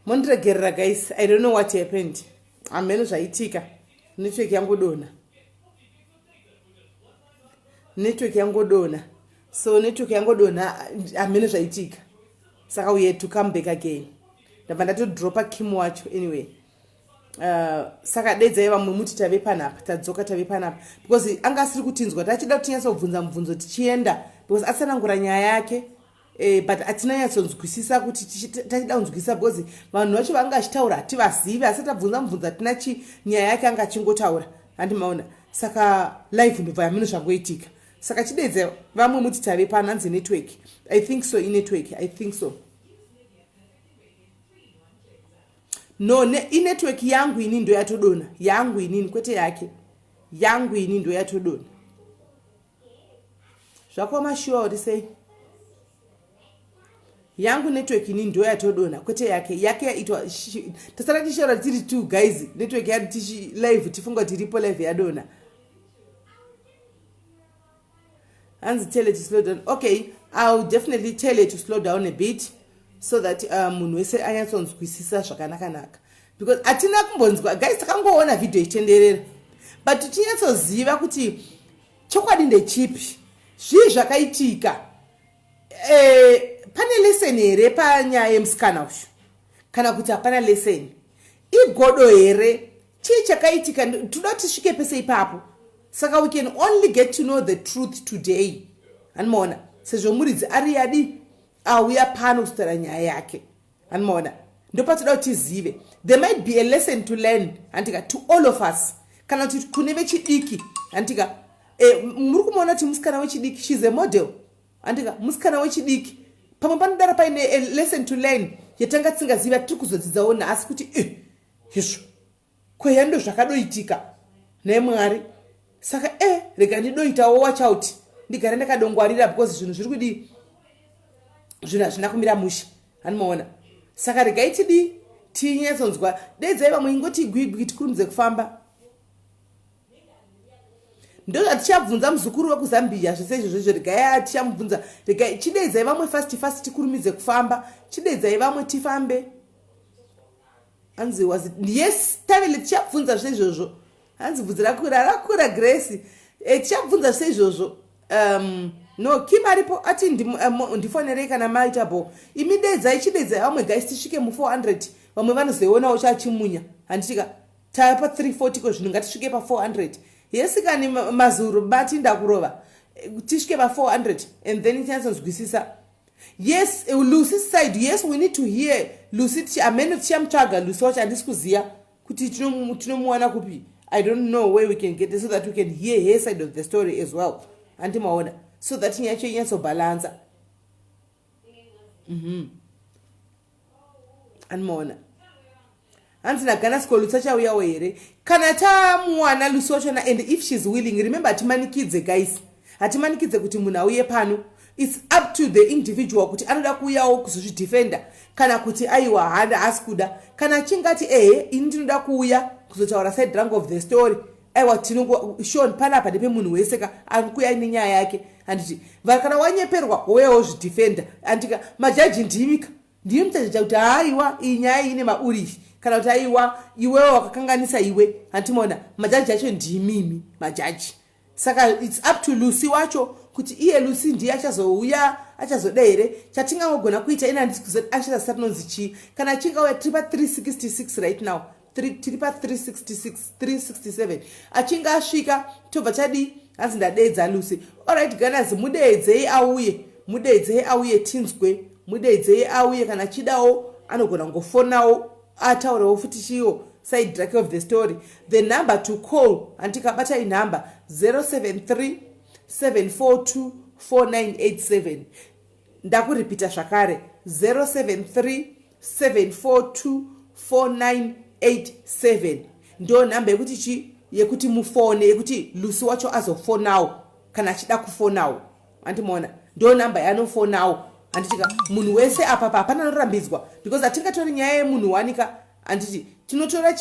Mondiregerera guys, I don't know what happened. Ameno zvaitika. Network yangodona. So network yangodona ameno zvaitika. Saka we had to come back again. Ndabva ndatodropa Kim wacho anyway. Saka dedza vamwe muti tave panapa, tadzoka tave panapa. Because anga asiri kutinzwa, tachida kutinyatsa kubvunza mubvunzo tichienda. Because atsanangura nyaya yake. But atina yatsonzwisisa kuti tachida kunzwisisa because vanhu vacho vanga achitaura hativazivi asi tabvunza mubvunzo atina nyaya yake anga achingotaura. Handimaona. Saka live ndobva yamino zvangoitika. Saka chidedza vamwe muti tave pananzi network. I think so, in network. I think so. No, network yangu ini ndo yatodona. Yangu ini kwete yake. Yangu ini ndo yatodona. Zvakoma sure say. Yangu network ini ndo yatodona kwete yake. Yake yaitwa tasara tishora tiri two guys. Network yadu tishi live tifunga tiripo live yadona. And tell it to slow down. Okay, I'll definitely tell it to slow down a bit. So that munhu wese anyatsonzwisisa zvakanaka because atina kumbonzwa guys takangoona video itenderera but tinyatsoziva kuti chokwadi ndechipi zvii zvakaitika pane lesson here panyaya yemusikana ushu kana kuti hapana lesson igodo here chii chakaitika toda tisvike pese ipapo saka we can only get to know the truth today anomaona sezvo muridzi ari yadi auya pano kutaura nyaya yake anomaona ndopatoda kuti tizive there might be a lesson to learn andika to all of us kana kuti kune vechidiki andika muri kumuona kuti musikana wechidiki she's a model andika musikana wechidiki pamwe panodaro paine a lesson to learn yatanga tisingaziva tiri kuzodzidzawo nhasi kuti izvo kweyando zvakadoitika nemwari saka rega ndidoitawo watch out ndigare ndakadongwarira because zvinhu zviri kudi zvinhu hazvina kumira musha anomaona saka regai tidi tinyatsonzwa dedzai vamwe ingoti gwigwi tikurumidze kufamba ndo zatichabvunza muzukuru wekuzambia zvese izvozvo regai tichamubvunza regai chidedzai vamwe fast tikurumidze kufamba chidedzai vamwe tifambe hanzi was yes tavele tichabvunza zvese izvozvo hanzi bvunzi rakura Grace tichabvunza zvese izvozvo no Kim aripo ati ndifonerei kana maitabo imi dedzai vamwe guys tisvike mu400 vamwe vanozoionawo chachimunya handitika tapa 340 ko zvinhu ngatisvike pa400 yes kani mazuru bati ndakurova tisvike pa400 and then tinyatsonzwisisa yes Lucy's side yes we need to hear Lucy amene tichamutsvaga Lucy wacho handisi kuziya kuti tinomuwana kupi I don't know where we can get it so that we can hear her side of the story as well andimaona so that nyacho inyatsobalansa andimaona hanzi nagana sikolu tsachauyawo here kana tamuwana Lucy wachona and if she's willing remember hatimanikidze guys hatimanikidze kuti munhu auye pano it's up to the individual kuti anoda kuuyawo kuzozvidefenda kana kuti aiwa handa asi kuda kana chingati ini ndinoda kuuya kuzotaura side rank of the story aiwa tinongoshon panapa nepemunhu wese ka arikuya nenyaya yake handiti kana wanyeperwa wewo zvidefenda andika majaji ndimika ndiri mutajaja kuti aiwa iyi nyaya ine maurishi kana kuti aiwa iwewo wakakanganisa iwe handimona majaji acho ndimimi majaji saka it's up to Lucy wacho kuti iye Lucy ndiye achazouya achazoda here chatingangogona kuita ina handisi kuzoti achazasati nonzi chii kana chingauya tiri pa366 right now tiri pa366 367 achinga asvika tobva chadi hanzi ndadedza Lucy alright ganazi mudedzei auye tinzwe mudedzei auye kana chidawo anogona ngofonawo ataurewo futi chiwo side track of the story the number to call antikabata inhamba 073 742 4987 ndakuripita zvakare 073 742 4987 ndo nhamba yekuti chi yekuti mufone yekuti Lucy wacho azofonawo kana achida kufonawo andimona ndo nhamba yanofonawo anditika munhu wese apa hapana anorambidzwa because atingatori nyaya yemunhu wanika anditi tinotora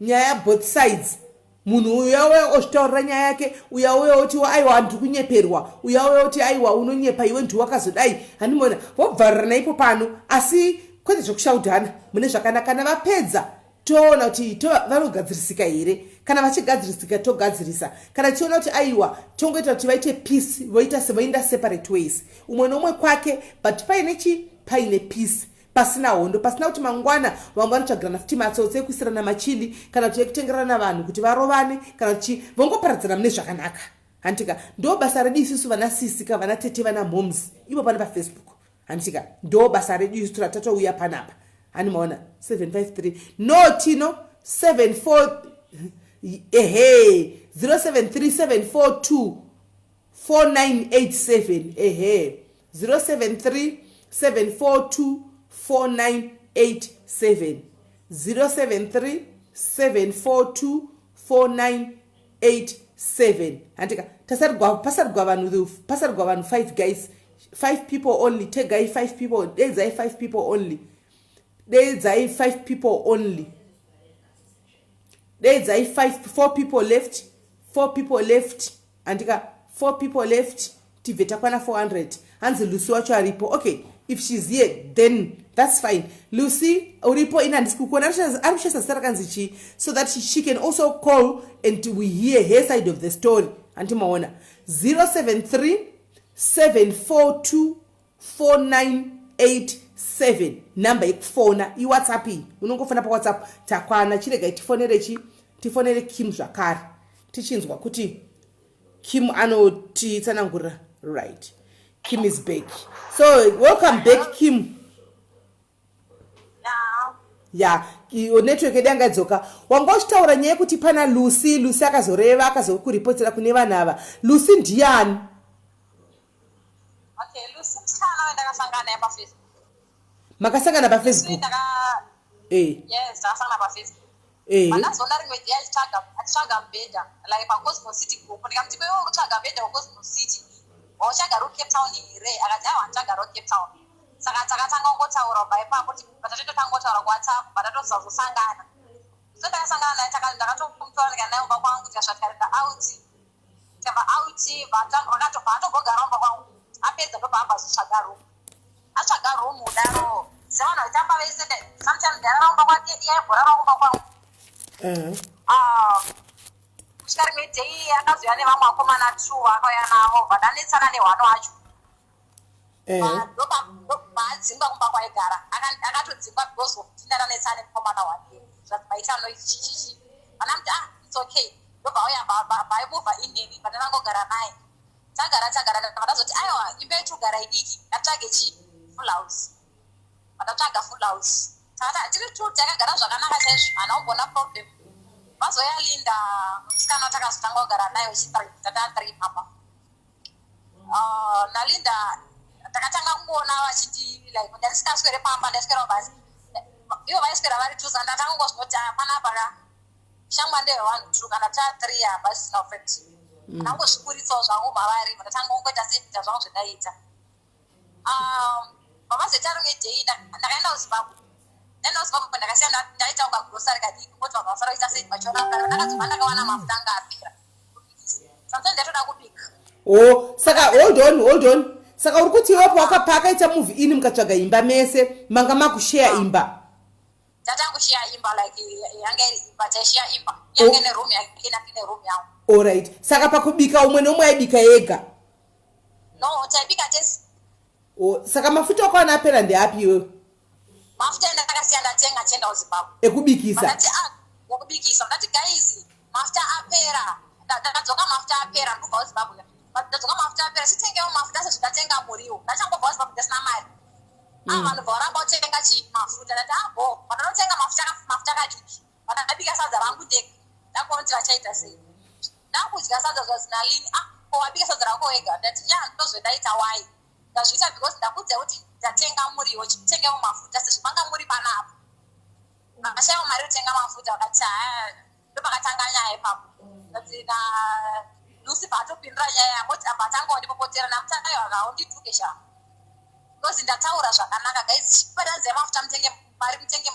nyaya both sides munhu uyauya ozvitaurira nyaya yake uyauya oti aiwa ndiri kunyeperwa uyauya oti aiwa unonyepa iwe ndiwe wakazodai handimona wobvarira naipo pano asi kwete zvokushaudhana mune zvakanaka. Kana vapedza toona kuti vanogadzirisika here. Kana vachigadzirisika togadzirisa. Kana tiona kuti aiwa tongoita kuti vaite peace, voenda separate ways. Umwe nomwe kwake, but paine peace. Pasina hondo, pasina kuti mangwana vanotsvagirana futi matsotsi ekuisirana machili kana kuti ekutengerana vanhu kuti varovane kana kuti vongoparadzana mune zvakanaka. Handika ndo basa redu isusu vana sisika vana tete vana moms ivo pana paFacebook. Handika ndo basa redu isusu tatouya panapa. Animaona 753 no tino 74 0737424987 0737424987 0737424987 handika pasarigwa vanhu 5 guys 5 people only take guy 5 people there's 5 people only there's 5 people only there's 4 people left 4 people left andika 4 people left tiveta kwana 400 hanzi Lucy wacho aripo. Okay, if she's here then that's fine. Lucy uripo ina ndisikukuona arikushesa sara kanzichi so that she can also call and we hear her side of the story. Anti maona 073-742-4987 number ikufona iWhatsApp unongofona pa WhatsApp takwana chirega tifonere Kim zvakare tichinzwa kuti Kim anoti tsanangura right. Kim is back. So welcome back Kim. Yeah, your network edanga dzoka. Wangoshtaura nyaya kuti pana Lucy akazoreva akazokuripotera kune vana ava. Lucy ndiani? Okay, Lucy mtana ndakasangana naye pa Facebook. Makasangana pa Facebook. Yes, ndakasangana pa Facebook. Manazona rimwe dia achitsvaga mbedha like pa Cosmos City group. Ndikamti kwewe uritsvaga mbedha wa Cosmos City. Wachagara Cape Town here akati aiwa ndachagara Cape Town. Saka takatanga kungotaura paipapo kuti patatotangotaura WhatsApp patatozosangana. So takasangana naye ndakatomutora naye umba kwangu tikasvika out. Tava out vakatogara umba kwangu. Apedza ndobva zvitsvaga room. Atsvaga room udaro. Sevana vaitamba vese sometimes ndara umba kwake iye bhora umba kwangu. Kusvika rimwe day akazouya nevamwe vakomana 2 akauya navo vadanetsana nehwano wacho. Ndobadzingwa kumba kwaigara akatodzingwa because of kuti ndadanetsana nemukomana wake zvabaita noichichichi vanamuti it's okay ndobva auya vaimuvha inini vandanangogara naye tagara vandazoti aiwa imba yetugara idiki ndatsvage full house vandatsvaga full house saka tiri tu takagara zvakanaka chaizvo hana kumbona problem. Vazoya Linda musikana takazotanga kugara naye tata 3 papa. Nalinda takatanga kuona vachiti like ndasikaswere pamba ndaswera basi. Ivo vaiswera vari 2 ndatanga kungozvinoti panapa shangwa ndeve 1 2 kana 3 basi no effect. Nangozvikuritsawo zvangu mavari ndatanga kungoita seita zvangu zvendaita. Pavazoita rimwe day ndakaenda kuZimbabwe. Ndakasiya ndaita unga grocery kadiki kuti vanhu vasara kuita sei vachona ndakadzima ndakawana mafuta anga apera. Sometimes ndatoda kubika. Saka hold on. Saka uri kuti iwapo akaita movie ini mukatsvaga imba mese manga makushare imba. Tatanga kushare imba like yange imba taishare imba. Yange ne room yake ine room yangu. All right. Saka pakubika umwe nomwe aibika yega. No, taibika test. Saka mafuta akwana apera ndeapi iwe? Mafuta ndakasiya ndatenga tenda kuZimbabwe. Ekubikisa. Ndati wokubikisa ndati guys mafuta apera. Ndakadzoka mafuta apera ndobva kuZimbabwe. Ndadzoka mafuta apera sitengewo mafuta sezvitatenga muriwo. Ndachangobva kuZimbabwe ndasina mari. Vanhu voramba kutenga mafuta ndati vandanotenga mafuta kadiki. Vandabika sadza rangu ndega. Ndakuona kuti vachaita sei. Ndakudya sadza zvazina lini. Wabika sadza rako wega. Ndati ndozvendaita wai. Ndazviita because ndakudza kuti ndatenga muriwo chitengewo mafuta sezvimanga muri panapa. Ndakashaiwa mari yokutenga mafuta vakati ndopakatanga nyaya ipapo. Ndati Lucy paatopindura nyaya yangoti apa atanga ndipopotera namutanga vakaundituke sha. Because ndataura zvakanaka guys chipadanze mafuta mutenge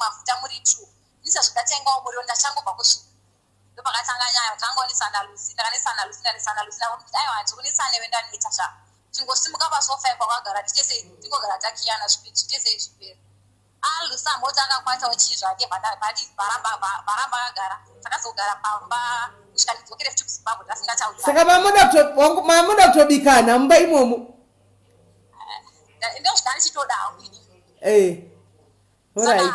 mafuta muri 2. Ndisa zvikatengawo muriwo ndachangobva kusvika. Ndopakatanga nyaya tangonisana Lucy ndakanisana Lucy kuti aiwa tikunisane vendaniita sha. Tingosimuka pasofa kwakagara tichese tingogara takiyana zvipiri zviperi. alusa mota akakwata uchizvake varamba agara takazogara pamba kusvikanidzokere futi kuzimbabwe tasingatauri. Saka mamuda kutobikana mumba imomo. Ndio zvikanichitodawo alright.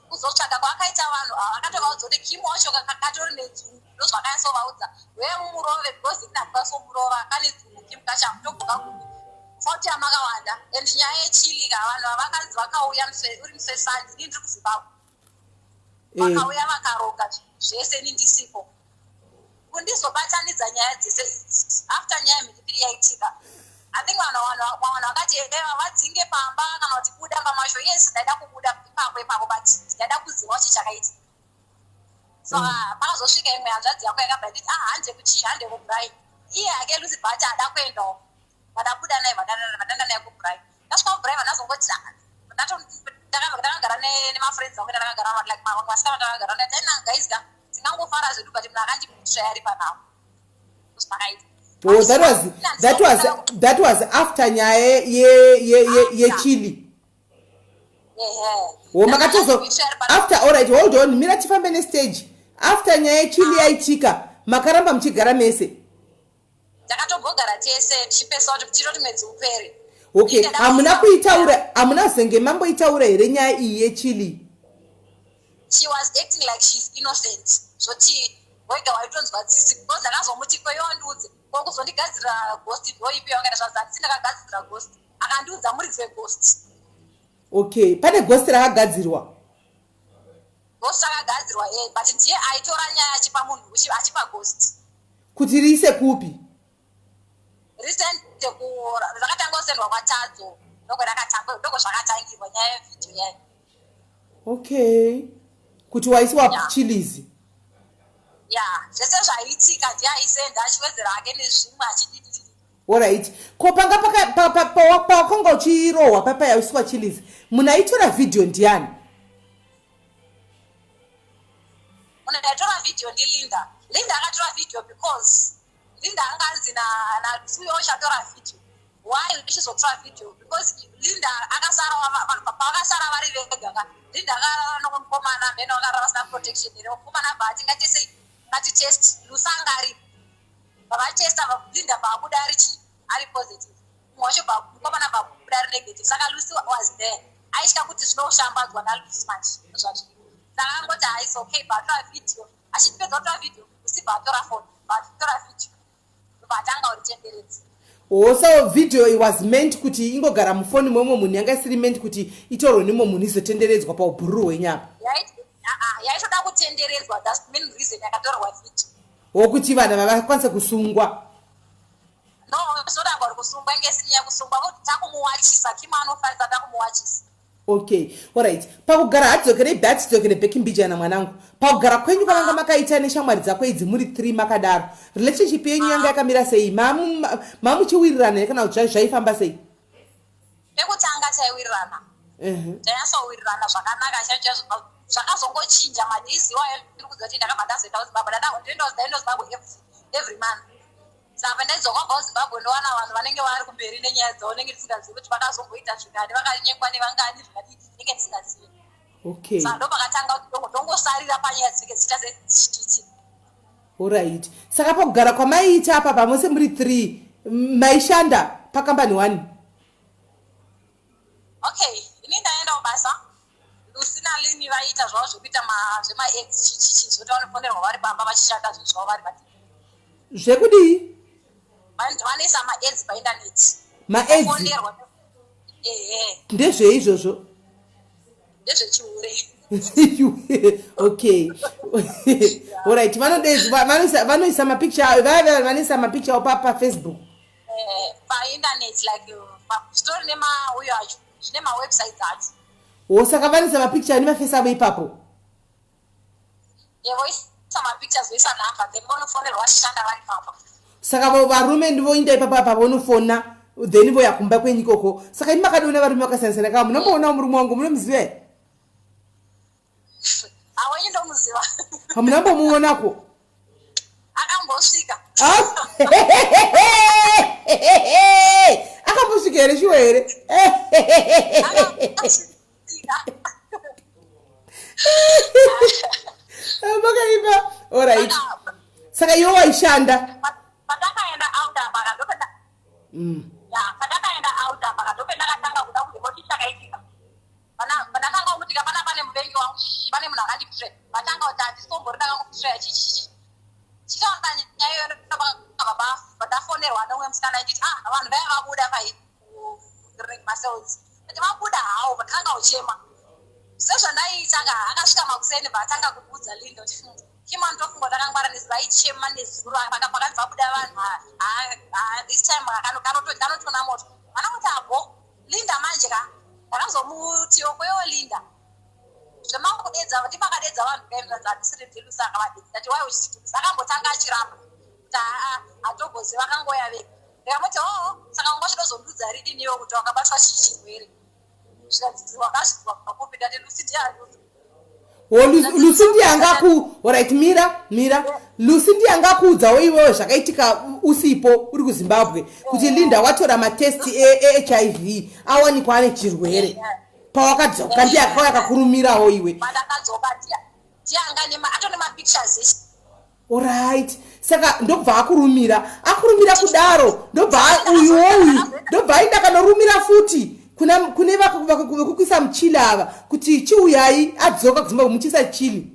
Kuzotsvaga kwakaita vanhu akatovaudza kuti Kim wacho kakatori nedzungu ndozvakayasovaudza vemurove because inakasomurova kane dzungu Kim kachamutobuka kumi fauti yamakawanda and nyaya yechilika vanhu avakanzi vakauya uri musesandi ini ndiri kuzimbabwe vakauya vakaroga zvese ini ndisipo kundizobatanidza nyaya dzese after nyaya mhiripiri yaitika I think vanhu vakati vadzinge pamba kana kuti buda pamasho yes ndaida kubuda ipapo but ndaida kuziva kuti chakaita so pakazosvika imwe hanzvadzi yako yakabva nditi hande hande kubrai iye ake lucy bhat ada kuendawo vadabuda naye vadanda naye kubrai ndasvika kubrai vanazongoti ndakagara nemafriends angu ndakagara like masikana ndakagara ndati aina guys tingangofara zvedu but munhu akandishayari panavo zvakaita. Oh, that was after nyaya ye Chilly. Oh, makatozo after. All right, hold on. Mira tifambe ne stage. After nyaya Chilly yaitika, makaramba mchigara mese. Takatogara tese chipesa kuti chiro timedzi upere. Okay, amuna zenge mambo itaura here nyaya ye Chilly. She was acting like she's innocent. So wega waitonzwa tsitsi because ndakazomuti kweyondudze kokuzondigadzira ghost ndoipi wakaita zvazati sindakagadzira ghost akandiudza muridzi weghost. Okay, pane ghost rakagadzirwa. Ghost rakagadzirwa but ndiye aitora nyaya achipa munhu achipa ghost kuti riise kupi risende rakatanga kusendwa kwatadzo ndoko zvakatangirwa nyaya yevidhio yayo. Okay, kuti waiswa Chillis. Zvese zvaiitika ndiye aisenda achiwedzera ake nezvimwe achididididi. Alright, ko panga pakanga uchirohwa papa yaiswa Chillis munhu aitora vhidhio ndiani? Munhu aitora vhidhio ndiLinda. Linda akatora vhidhio because Linda anganzi natuyo uchatora vhidhio. Why uchizotora vhidhio? Because Linda vakasara vari vega. Linda akarara nomukomana mhene vakarara vasina protection here. Mukomana bhati ngati test lusangari vavachesta Linda pabuda ari positive mwacho mukomana pabuda ari negative saka Lucy was there aisha kuti zvinoshambadzwa naLucy manje zvazviri saka angoti it's okay batora video achipedza kutora video Lucy batora phone batora video batanga uritenderedzi. So video it was meant kuti ingogara mufoni momwe munhu yanga isiri meant kuti itorwe nemo munhu izotenderedzwa pa ubhuru wenyapa. Yaitoda kutenderedzwa, that's the main reason yakatorwa video. Wokuti vanhu vakakwanisa kusungwa. No, soda kwa kusungwa ngesinya kusungwa kuti takumuwachisa kimanofarisa takumuwachisa. Okay, alright. Pakugara hadzokere dzokere baking bijana mwanangu. Pakugara kwenyu kwanga makaita neshamwari dzako idzi muri 3 makadaro. Relationship yenyu yanga yakamira sei? Mamu chiwirirana kana zvaifamba sei? Ekutanga taiwirirana. Tayasowirirana zvakanaka chanje zvakazongochinja madhizi wayo ndiri kuzoti ndakabva ndazoita kuZimbabwe ndindoenda kuZimbabwe every month. Saka ndaizoka kuZimbabwe ndowana vanhu vanenge vari kumberi nenyaya dzavo nenge ndisingazivi kuti vakazomboita zvikani vakanyekwa nevangani zvakati nenge ndisingazivi. Okay. Saka ndopakatanga kuti ndongosarira panyaya dzinenge dzichita sechititi. Alright. Saka pakugara kwamaiita apa pamose muri 3 maishanda pakambani 1. Okay, ini ndaenda kubasa. Usina lini vaita zvavo zvekuita zvemaex chichichi zvoti vanofonerwa vari pamba vachishanda zvavo vari pati. Zvekudii? Vanoisa maeds paindaneti. Maeds? Ndezvei izvozvo? Ndezvechihure. Okay. Alright, vanoisa mapicture, vanoisa mapicture pa Facebook. Paindaneti like story nema uyo acho. Zvine mawebsites acho. Saka vanisa mapicture nemafesi avo ipapo. Voisa mapictures voisa namba vanofonerwa vachishanda vari papa. Saka varume ndivoinda ipapa vanofona then voya kumba kwenyu ikoko. Saka ini makadona varume vakasiyana kama munomboona murume wangu munomuziva? Hawenyi ndomuziva. Hamunambomuonako? Akambosvika. Akambosvika here chiwe here? Makaipa. All right. Saka iwe waishanda. Patakaenda out apa kadopenda. Ya, patakaenda out apa kadopenda katanga kuda kuti chakaitika. Panakanga umutika pane muvengi wangu, pane munhu akandipushe. Patanga kuti handisombo rinanga kupushe chichi. Chikaona nyayo baba patafonerwa nomwe musikana achiti vanhu vaya vabuda ring muscles. Kuti vabuda hawo patanga uchema. Sezvandaita akasvika makuseni patanga kubudza Linda kuti Kima ndofunga takangwara nezvaichema nezuro pakabva buda vanhu this time kanotona moto vana kuti abo Linda manje ndakazomutiwo kwewo Linda zvemangudedza ndipakadedza vanhu kaenzadzisiri mbilu saka vadedza ndati wai uchitikusa akambotanga achiramba kuti hatogozi vakangoya vega ndikamuti saka ungachitozondudza ridiniwo kuti wakabatwa chirwere zvikanzidziwa kazvidzwa pakupi ndati Lucy ndiangaku alright mira Lucy ndiangakuudzawo iwewe zvakaitika usipo uri kuZimbabwe kuti Linda watora matesti HIV awanikwa ane chirwere pawakadzoka ndiakauya kakurumirawo iwe pandakadzoka ndianga atone mapictures alright saka ndobva akurumira kudaro ndobva ndobva aenda kanorumira futi kune vakukwisa muchili ava kuti chiuyai adzoka kuZimbabwe muchisa chili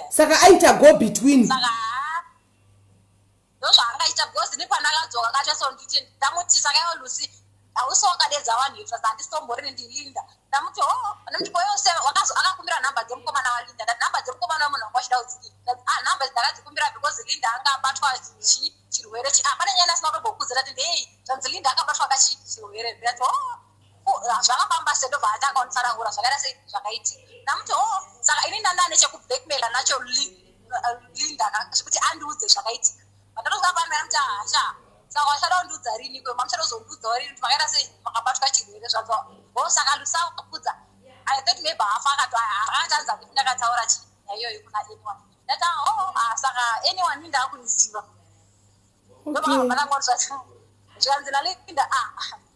saka aita go between saka ndozvaangaita because nepanakadzoka kachaso nditi ndamuti saka iwo Lucy hausowakadedza vanhu ita handisomborine ndilinda ndamuti ndamuti yose akakumbira nhamba dzemukomana waLinda ndati nhamba dzemukomana wemunhu wanga wachida kudziki nhamba ndakadzikumbira because Linda anga abatwa chirwere pane nyaya asina kutombokuudza ndati ndei zvanzi Linda akabatwa kachirwere ndati zvakafamba sei ndobva atanga kunditsanangura zvakaita sei zvakaitika ndamuti saka ini ndanda nechekublackmaila nacho Linda zvekuti andiudze zvakaitika ndatosvika pamira muti hasha saka wachada kundiudza rini kwe mamuchadozondiudzawo rini kuti makaita sei makabatwa chirwere zvadzo saka ndisakudza I thought maybe hafa akatanza kuti ndakataura iyoyo kuna anyone ndati saka anyone ndakuiziva zvikanzi naLinda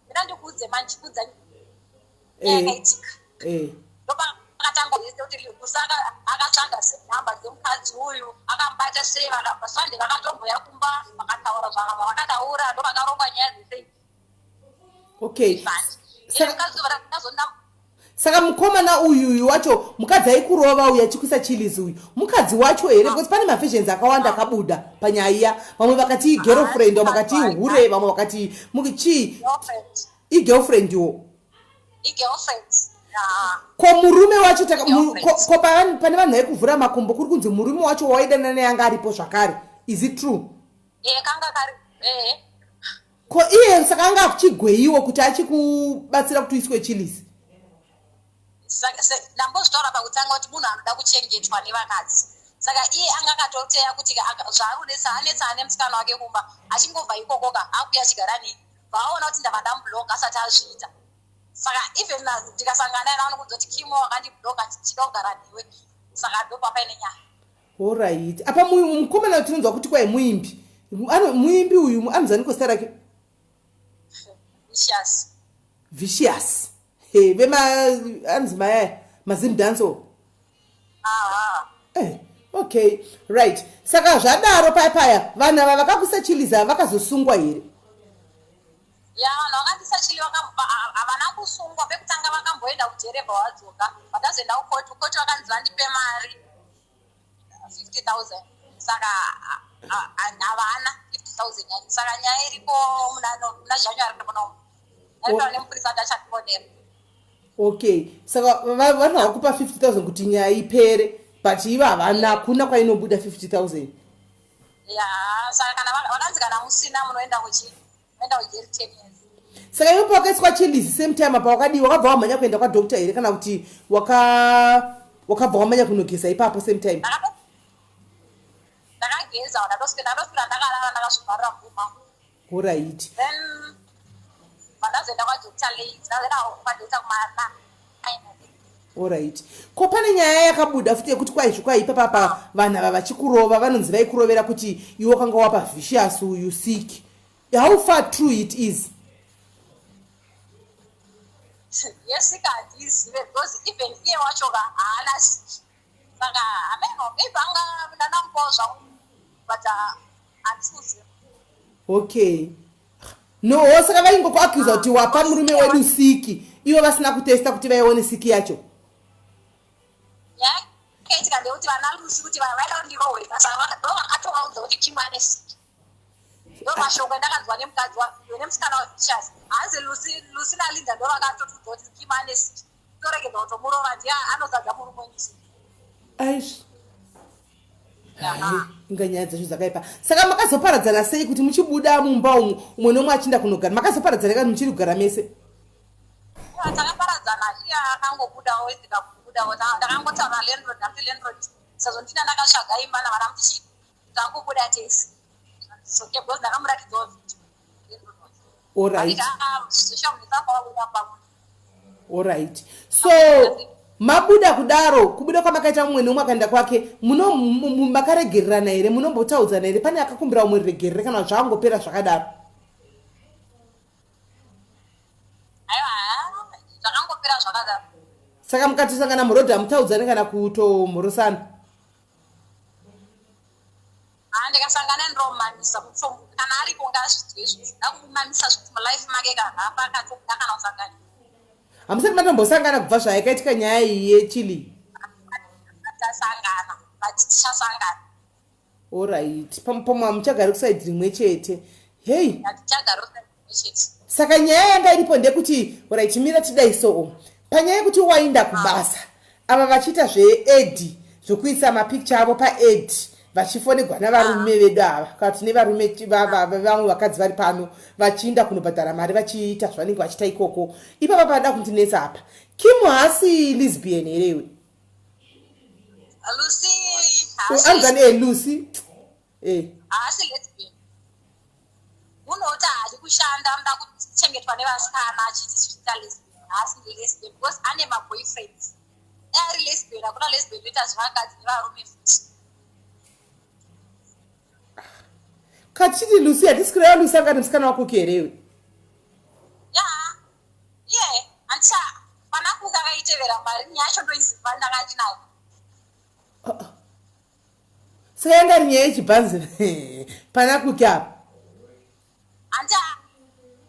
ina ndikuudze mandikuudza yakaitika ndopakatanga kuti kusaka akatsvaga nhamba dzemukadzi uyu akambata sei vakabvasvande vakatomboya kumba vakataura zvavakataura ndovakarongwa nyaya dzesei okay saka mukomana uyu wacho mukadzi aikurova uyu achikwisa Chillis uyu mukadzi wacho here because pane mavhizhens akawanda akabuda panyaya iya vamwe vakati girlfriend vamwe vakati hure vamwe vakati chii igirlfriend wo ko murume wacho ko pane vanhu vaikuvhura makumbo kuri kunzi murume wacho waidana neyanga aripo zvakare is it true ko iye saka anga achigweyiwo kuti achikubatsira kuti uiswe Chillis ndambozvitaura pakutanga kuti munhu anoda kuchengetwa nevakadzi saka iye anga akatoteya kuti zvaarudesa anetsa ane musikana wake kumba achingobva ikokoka akuya achigara nei vaona kuti ndabva ndamubloka asati azviita saka even ndikasangana naye vanokuzoti Kimo wakandibloka tichida kugara newe saka ndopa paine nyaya alright apa mukomana tinonzwa kuti kwai muimbi uyu anozani kusita rake vicious anzi mayaya mazimdanso okay right saka zvadaro paya vanhu ava vakakuisa Chillis ava vakazosungwa here vanhu vakandisa Chillis havana kusungwa pekutanga vakamboenda kujerevha wadzoka vatazoenda kukoti vakanzi vandipe mari 50,000 saka havana 50,000 saka nyaya iriko muna January kunomu naitoa nemupurisa ndachatiponera okay saka vanhu vakupa 50,000 kuti nyaya ipere but iva havana kuna kwainobuda 50,000 saka kana vakanzi kana musina munoenda kujeri 10 years saka iwe pawakaiswa Chillis same time apa wakadii wakabva wamhanya kuenda kwadokta here kana kuti wakabva wamhanya kunogeza ipapo same time ndakageza ndadosvika ndakalala ndakazvibharira mvuma alright then vandazoenda kwadokta late ndazoenda kwadokta kumana alright ko pane nyaya yakabuda futi yekuti kwaipa papa vanhu ava vachikurova vanonzi vaikurovera kuti iwe kanga wapa vicious uyu sick how far true it is yesikadizive because even iye wacho haana saka ameno maybe angandanamupozva but handisiuziva. Okay, no saka vaingokuakiza kuti wapa murume wedu siki ivo vasina kutesta kuti vaione siki yacho yakaitika ndekuti vana Lucy kuti vaida kundirohweka saka ndo vakatovaudza kuti Kim ane siki. Ndo mashoko endakanzwa nemukadzi nemusikana waFishers hanzi Lucy naLinda ndo vakatotudza kuti Kim ane siki toregedza kutomurova ndiye anozadza murume siki. aish inga nyaya dzacho dzakaipa. Saka makazoparadzana sei kuti muchibuda mumba umwe nomwe achinda kunogara makazoparadzana kani muchiri kugara mese? Takaparadzana iye akangobudawo wezika kubudawo ndakangotaura landlord ndati landlord sezvo ndina ndakatsvaga imba navana mutichi tangobuda tese soke because ndakamuratidzawo video. Alright. Zvishamunitsakwavabuda pamwe. Alright. So mabuda kudaro kubuda kwamakaita mumwe nomwe akaenda kwake makaregererana here munombotaudzana here pane akakumbira umwe regerere kana zvangopera zvakadaro? Aiwa zvakangopera zvakadaro. Saka mukatosangana murodha mutaudzane kana kutomhorosana? Ndikasangana ndomumamisa mupfumbu kana aripo ngazvidzwe izvozvo ndakumumamisa zvekuti mulife make kahapa akatobda kana kusangana. Hamusati matombosangana kubva zvayakaitika nyaya iyi yechili? Tasangana but tichasangana. Alright. Pamwe hamuchagari kusaidhi rimwe chete. Hei. Tichagara kusaidhi rimwe chete. Saka nyaya yanga iripo ndekuti alright mira tidaisowo panyaya yekuti wainda kubasa ava vachiita zveedi zvokuisa mapicture avo paedi vachifonegwa navarume vedu ava kana kuti nevarume vamwe vakadzi vari pano vachiinda kunobhadhara mari vachiita zvavanenge vachiita ikoko ipapa pada kundinetsa apa. Kim haasi lesbian here iwe? Lucy anzani Lucy haasi lesbian. Unoti haadi kushanda muda kuchengetwa nevasikana achiti zviita lesbian haasi lesbian because ane maboyfriends. Ari lesbian hakuna lesbian inoita zvevakadzi nevarume futi. kachiti Lucy hatisi kureva Lucy anga nemusikana wako here iwe? Iye handisa pana kuka akaitevera mbari nyaya yacho ndoiziva ndakandinayo. Saka yanga ri nyaya yechibhanzi pana kuki apa? Handi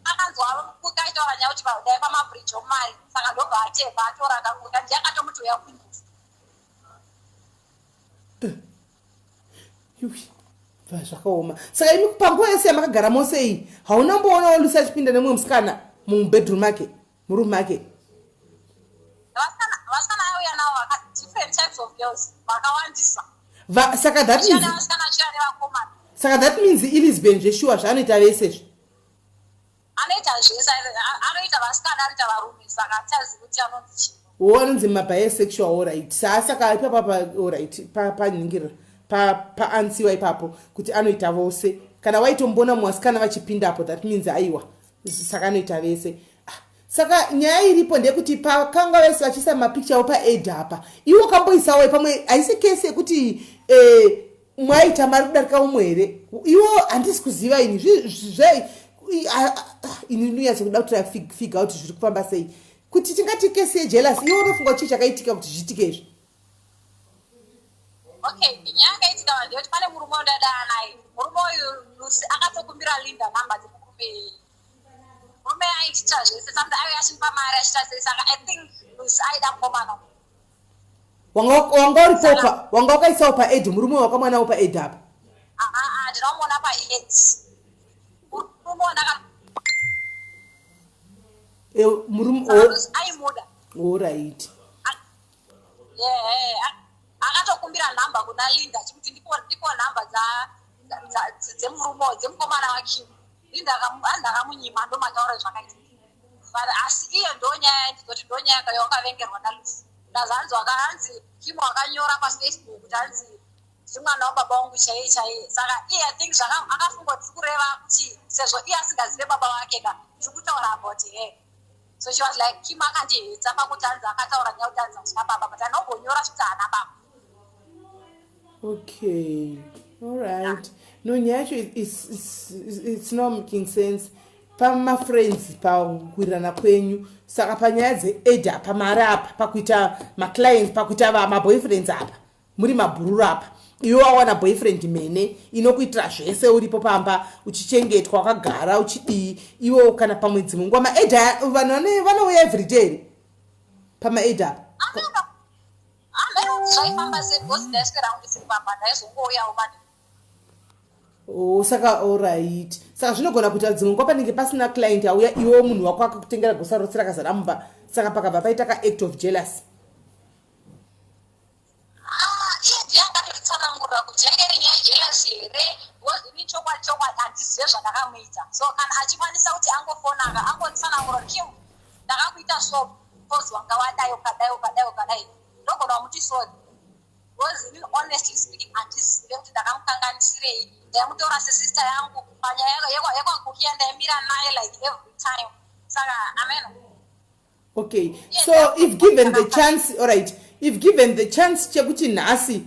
akanzwa kuka aitaura nyaya kuti dai pamabridge omari saka ndobva atevha atora akakuka ndiye akatomutoya kuindusa. Zvakaoma. Saka imi panguva yose yamakagara mosei hauna mboonawo Lucy achipinda nemumwe musikana mubedroom make murume make? Vasikana auya navo different types of girls vakawandisa. Saka that means ilisbon zveshuwa zvaanoita vesezvo? Anoita zvese anoita vasikana anoita varume saka tazi kuti anonzi chii? Anonzi mabisexual. Alright. Saka ipapa alright paningirira paansiwa ipapo kuti anoita vose kana waitombona mwasikana vachipindapo that means aiwa saka anoita vese. Saka nyaya iripo ndekuti pakanga vese vachisa mapicture avo paedi apa iwo kamboisawo pamwe haisi kesi yekuti mwaita mari kudarika umwe here iwo handisi kuziva ini ini ndinonyatsa kuda kuti figure out zviri kufamba sei kuti tingati kesi yejealous iwo unofunga chii chakaitika kuti zviitike izvi? Okay, nyaya yakaitika ndeyekuti pane murume wandadana naye. Murume uyu Lucy akatokumbira Linda namba dzemurume. Murume aichita zvese sometimes aive achimpa mari achiita sei saka I think Lucy aida mukomana. Wanga wakaisawo paedi murume wakamwanawo paedi apa? Ndinomuona paedi. Murume murume aimuda. Alright. Akatokumbira namba kuna Linda achikuti ndipo namba dzemurume dzemukomana waKim. Linda akamunyima ndomataura zvakaitika. Asi iye ndonyaya ndizoti ndonyaya yakavengerwa naLucy. Ndazanzwa kanzi Kim wakanyora paFacebook kuti hanzi ndimwana wababa wangu chaiye chaiye. Saka iye I think akafunga kuti kureva kuti sezvo iye asingazive baba wake ka tikutaura about her. So she was like Kim akandihetsa pakuti hanzi akataura nyaya kuti hanzi asina baba but anombonyora kuti haana baba. Okay. Alright. No, nyaya yacho it's not making sense. pamafriends pakuwirirana kwenyu. Saka panyaya dzeage apa mari apa pakuita maclients pakuita maboyfriends apa muri mabhururu apa iwe wawana boyfriend mene inokuitira zvese uripo pamba uchichengetwa wakagara uchidii iwo kana pamwedzi mungwa maage vanhu vanouya everyday pamaage apa saka alright saka zvinogona kuita dzimwe nguva panenge pasina client auya iwo munhu wako akakutengera gosa rotsira kazara mumba saka pakabva paita ka-act of jealousy. ndakatotsanangurira kuti yange iri nyaya jealousy here ini chokwadi handizive zvandakamuita so kana achikwanisa kuti angofonanga angonditsanangura kim ndakakuita so cause wanga wadai ukadai ndogona wamuti sorry because ini honestly speaking handizive kuti ndakamukanganisirei ndaimutora sesister yangu panyaya yekwakukia ndaimira naye like every time saka amen. Okay, so if given the chance, all right, if given the chance chekuti nhasi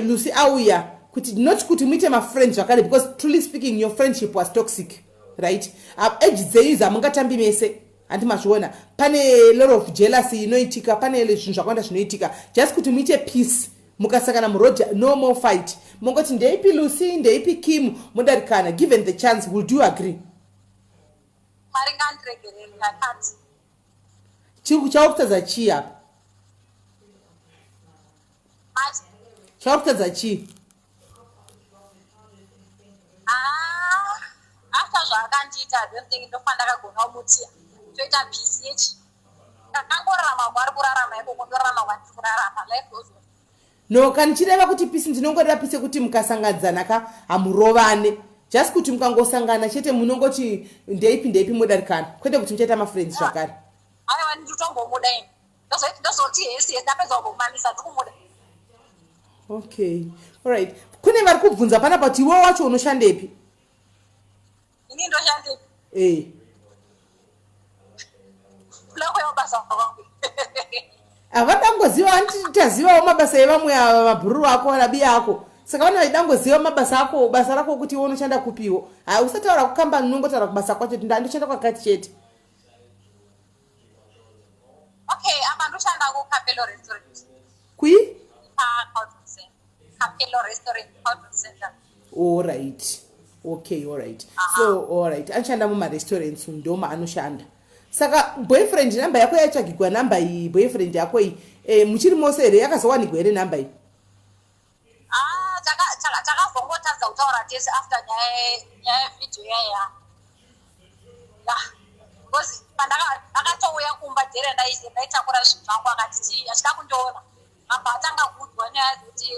Lucy auya kuti not kuti muite mafriends zvakare because truly speaking your friendship was toxic, right? Age dzenyu dzamungatambi mese handi mazviona pane lot of jealousy inoitika pane zvinhu zvakawanda zvinoitika just kuti muite peace mukasakana muroad no more fight mongoti ndeipi Lucy ndeipi Kim mudarikana given the chance will do you agree? maringandiregerera kati chiri chaukutadza chii apa chaukutadza chii after zvakandiita I don't think ndofanira ndakagona umuti toita peace yechi ndakangorarama kwari kurarama ikoko ndorarama kwandiri kurarama life goes on. No, kana chireva kuti peace ndinongoreva peace kuti mukasangadzana ka hamurovane just kuti mukangosangana chete munongoti ndeipi mudarikana kwete kuti muchaita mafriends zvakare. Aiwa nditotombomuda ini ndozoti hesi ndapedza kumumamisa ndikumuda. Okay, alright. Kune vari kubvunza panapa kuti iwe wacho unoshandepi? Ini ndoshandepi? Kulakweyo basa kwangu. Avadangoziva anditazivawo mabasa evamwe ava mabhururu ako rabi ako saka vana vaidangoziva mabasa ako basa rako kuti iwe unoshanda kupiwo usataura kukambani unongotaura kubasa kwacho kuti ndandoshanda kwakati chete. Okay, apa ndoshanda kuCapello restaurant. Kui? Capello restaurant Cotton Center. All right. Okay, all right. So all right, anoshanda mumarestaurants ndoma anoshanda. Saka boyfriend namba yako yatsvagirwa namba iyi boyfriend yako iyi muchiri mose here yakazowanikwa here namba iyi? Takazongotadza kutaura tese after nyaya video yaya because akatouya kumba dhere ndaitakura zvinhu zvangu akati achida kundiona abva atanga kuudzwa nyaya dzekuti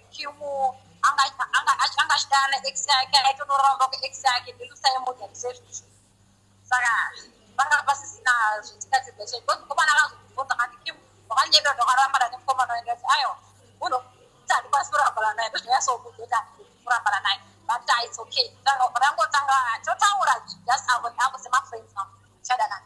Kimu anga achidana neex yake aitoramba kuex yake ndilusaimudza ndisezvizvo saka vanga pasisina zvitikatidza che because mukomana akazobvunza kati Kimu wakanyevera ndakarambana nemukomana wanga ati aiwa munhu tandikwanisi kurambana naye ndozvayasomudza kuti kurambana naye but it's okay rangotanga totaura just avo semafriends chadana.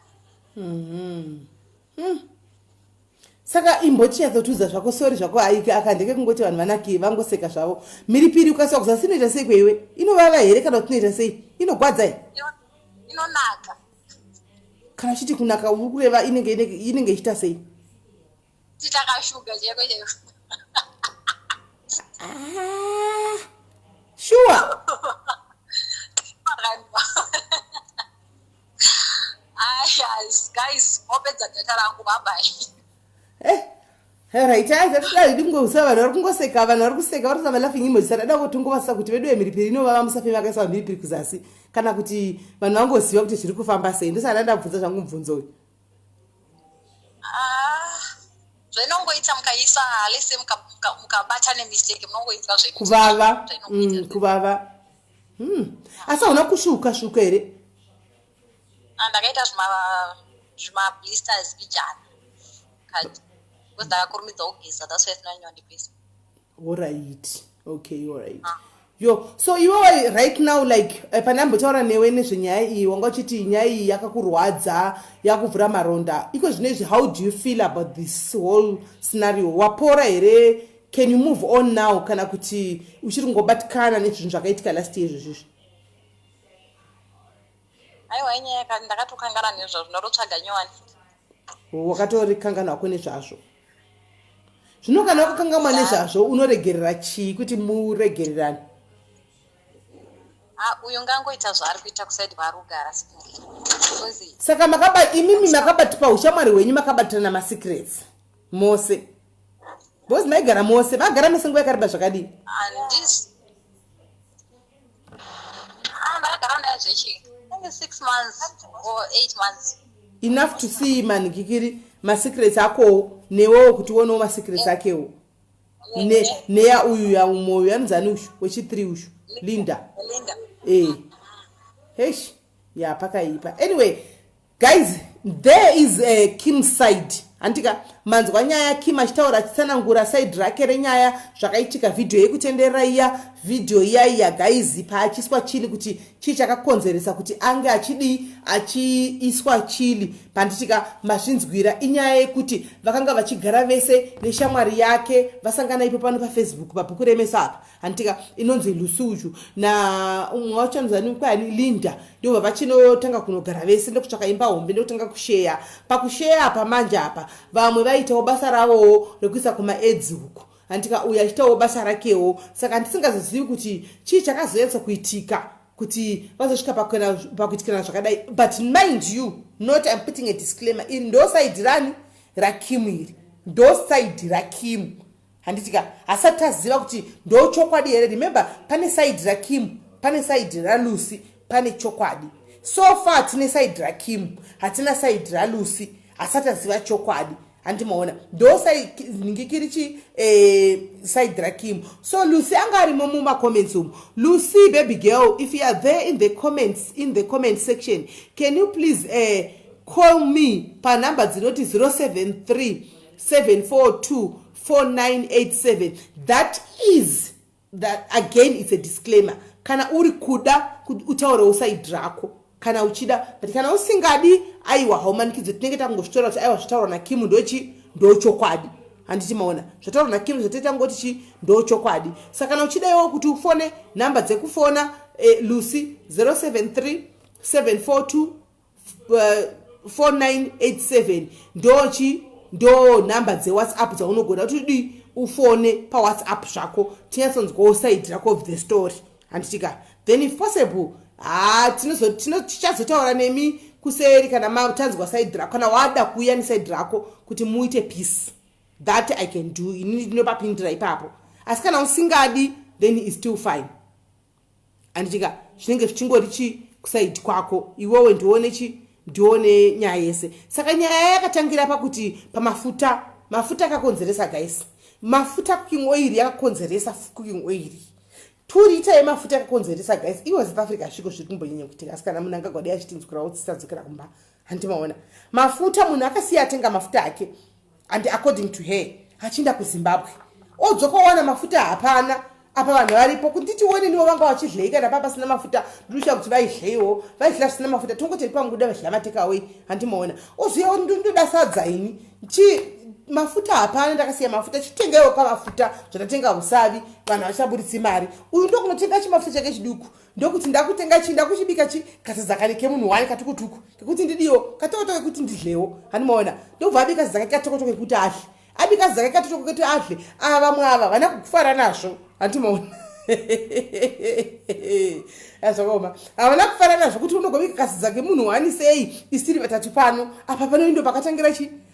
Saka imboti yatotudza zvako sori zvako haika akandeke kungoti vanhu vanaki vangoseka zvavo mhiripiri ukasiwa kuzasi inoita sei kweiwe inovava here kana kuti inoita sei inogwadza here inonaka kana uchiti kunaka uri kureva inenge ichiita sei titakashuga cheko cheko sure guys opedza data rangu babai right aizatidai ndingohusa vanhu vari kungoseka vanhu vari kuseka vari kusamba laughing emoji saka dako tongovasa kuti vedu vemhiripiri inovava musafemi vakaisa mhiripiri kuzasi kana kuti vanhu vangoziva kuti zviri kufamba sei ndosaka ndabvunza zvangu mubvunzo uyu zvainongoita mukaisa lese mukabata nemistake munongoita kuvava asi hauna kushuka here ndakaita zvima-blisters bijana kati because ndakakurumidza kugeza that's why tinanyondipesa. Alright, okay, alright. Yo, so iwe right now like panambotaura newe nezvenyaya iyi wanga uchiti nyaya iyi yakakurwadza yakuvhura maronda iko zvinezvi how do you feel about this whole scenario wapora here can you move on now kana kuti uchiri kungobatikana nezvinhu zvakaitika last year izvozvizvi aiwa inyaya ndakatokangana nezvazvo ndatotsvaga nyowani wakatorikangana kune zvazvo zvino kana wakakangamwa nezvazvo unoregerera chii kuti muregererane uyu ngangoita zvaari kuita kusaidi kwaari kugara saka imimi makabati paushamwari hwenyu makabatirana masecrets mose bhozi maigara mose magara mese nguva yakareba zvakadii ndakagara naye zvechi 6 months or 8 months enough to see manikikiri masecrets akowo newewo kuti uonewo masecrets akewo neya uyu yaumoyo yanzani ushu wechi3 ushu Linda hesh pakaipa anyway guys there is a Kim side antika manzwa nyaya Kim achitaura achitsanangura side rake renyaya zvakaitika video yekutenderera iya video iya guys paachiswa Chili kuti chii chakakonzeresa kuti ange achiiswa Chili panditika mazvinzwira inyaya yekuti vakanga vachigara vese neshamwari yake vasangana ipo pano paFacebook pabhuku remesa apa antika inonzi Lusuju na umwe wacho anzani kwani Linda ndio vachinotanga kunogara vese ndokutsvaka imba hombe ndokutanga kushare pakushare apa manje apa vamwe vaitawo basa ravo rekuisa kuma-ads huko antika uya achitawo basa rakewo saka ndisingazozivi kuti chii chakazoedza kuitika kuti vazosvika pakuitikana zvakadai but mind you not I'm putting a disclaimer iri ndo side rani rakimu iri ndo side rakimu handitika asati taziva kuti ndo chokwadi here remember pane side rakimu pane side ralucy pane chokwadi so far tine side rakimu hatina side ralucy asati aziva chokwadi andimaona ndo ningikirichi side rakim so Lucy angarimo muma comments Lucy baby girl if you are there in the comment section can you please call me pa number 073 742 4987 that again it's a disclaimer kana uri kuda utaure side rako kana uchida but kana usingadi aiwa haumanikidzo tinenge tangosvitora kuti aiwa zvitaurwa naKimu ndochokwadi handiti maona zvataurwa naKimu zvateta ngoti chi ndochokwadi saka kana uchidaiwo kuti ufone namba dzekufona Lucy 073 742 4987 ndo namba dzeWhatsApp dzaunogona kuti ufone paWhatsApp zvako tinyatsonzwawo side rako of the story handitika then if possible tichazotaura nemi kuseri kana matanzwa side rako kana wada kuuya neside rako kuti muite peace that I can do inini ndinopapindira ipapo asi kana usingadi then is still fine anditika zvinenge zvichingori chi kuside kwako iwewe ndione nyaya yese saka nyaya yakatangira pakuti pamafuta akakonzeresa guys mafuta cooking oil yakakonzeresa cooking oil 2 liter yemafuta akakonzeresa guys iwe South Africa sviko zviri kumbonyanya kutenga asi kana munhu angagwada achitinzwirawo tsitadzokera kumba handimaona mafuta munhu akasiya atenga mafuta ake and according to her achinda kuZimbabwe odzoka wana mafuta hapana apa vanhu varipo kunditi woni niwo vanga vachidlei kana papasina mafuta ndusha kuti vaidleiwo vaidla zvisina mafuta tongoti panguda vadla matekaaway handimaona oziva ndoda sadza ini mafuta hapana ndakasiya mafuta chitengewo pamafuta zvatatenga usavi vanhu vachaburitsi mari uyu ndokunotenga chimafuta chake chiduku ndokuti ndakutenga ndakuchibika katadzakane kemunhu wani katukutuku kekuti ndidiwo katokotoke kuti ndidlewo handimaona ndobva abika zake katokotoke kuti adle abika zake katokotoke kuti adle ava vamwe ava vana kufara nazvo handimaona azvakoma havana kufara nazvo kuti unogobika kasi dzake munhu wani sei isiri vatatu pano apa panoindo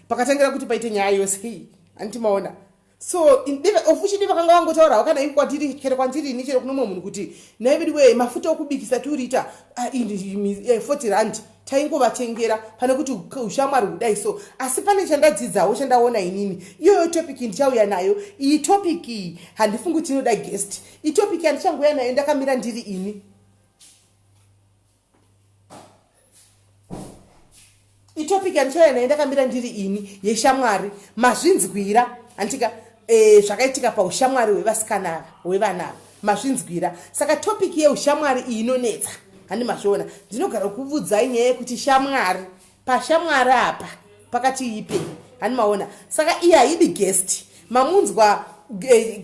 pakatangira kuti paite nyaya yose iyi handimaona so ofuchidi vakanga vangotaurawo kana ivi kwatiri kere kwandiri nichero kuno mumwe munhu kuti naividiwe mafuta okubikisa 2 liter 40 rand taingovatengera pane kuti ushamwari kudai so asi pane chandadzidzawo chandaona inini iyoyo topic ndichauya nayo iyi topic iyi handifungi kuti inoda guest iyi topic handichangoya nayo ndakamira ndiri ini itopic yandichauya nayo ndakamira ndiri ini yeshamwari mazvinzwira handika zvakaitika paushamwari hwevasikana hwevanava mazvinzwira saka topic yeushamwari iyi inonetsa handi mazviona ndinogara kukuvudzai nyaya yekuti shamwari pashamwari apa pakati ipe handi maona saka iyi haidi guest mamunzwa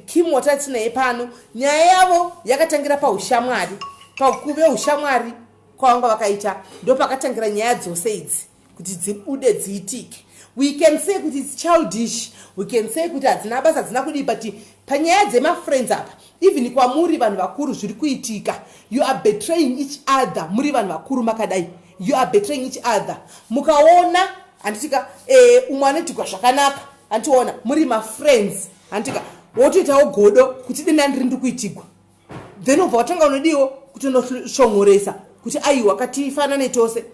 Kim watatinaye pano nyaya yavo yakatangira paushamwari pakuve ushamwari kwavanga vakaita ndopakatangira nyaya dzose idzi kuti dzibude dziitike. We can say kuti it's childish, we can say kuti hadzina basa hadzina kudi, but panyaya dzemafriends apa, even kwamuri vanhu vakuru zviri kuitika, you are betraying each other. Muri vanhu vakuru makadai, you are betraying each other. Mukaona anditika umwe anoitikwa zvakanaka, antiona muri mafriends, antika wotoitawo godo kuti denda ndiri kuitigwa, then ubva watanga unodiwo kutondoshongoresa kuti aiwa katifanane tose,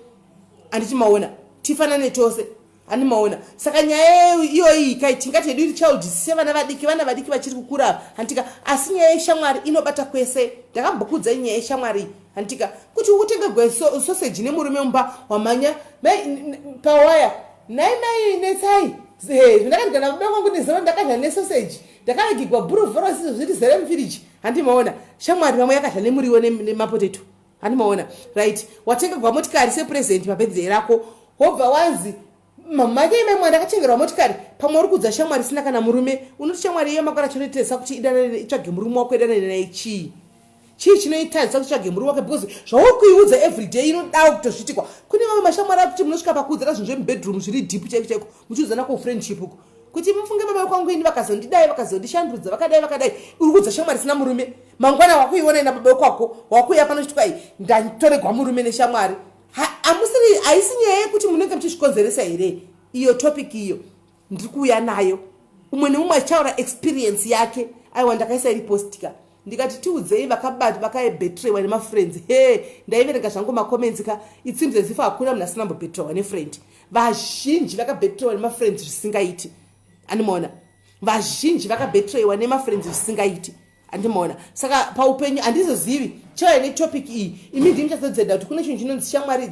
anditi maona tifanane tose, ani maona. Saka nyaya iyoyi tingati yedu iri childish sevana vadiki vachiri kukura, antika asi nyaya yeshamwari inobata kwese. Ndakambokudza nyaya yeshamwari, antika kuti utenge sausage nemurume mumba wamanya pawaya nai netsai ndakandikana baba vangu nezero ndakadya nesausage ndakavigigwa buruvhoro sizvo zviri zere mufiriji, handi maona. Shamwari vamwe yakadya nemuriwo nemapotato, handi maona, right. Watengegwa motikari sepresent pabirthday rako, wobva wanzi mamake imwe ndakachengerwa motikari, pamwe uri kudza shamwari sina kana murume, unoti shamwari iyo makara chinoitesa kuti itsvage murume wako idanane naye chii chinoitadzisa kuti tsvage murume wake, because zvauri everyday inodawo kutozvitikwa. Kune vamwe mashamwari akuti munosvika pakuudzana zvinhu zvemubedroom zviri deep chaiko muchiudzana kufriendship uko kuti mufunge baba kwangu ini vakazondidai vakazondishandudza vakadai uri kudza shamwari sina murume, mangwana wakuiona ina baba kwako wakuuya pano chitwai ndatoregwa murume neshamwari. Haisi nyaya yekuti munenge muchizvikonzeresa here. Iyo topic iyo ndiri kuuya nayo, umwe neumwe achaura experience yake. Aiwa ndakaisa ripostika ndikati tiudzei vakabetraywa nemafriends. Ndaiverenga zvangu macomments ka it seems as if hakuna munhu asina mbobetraywa nefriend. Vazhinji vakabetraywa nemafriends zvisingaiti, andimona. Vazhinji vakabetraywa nemafriends zvisingaiti, andimona. Saka paupenyu handizozivi chaiva netopic iyi, imi ndimi chazodzeda kuti kune chinhu chinonzi shamwari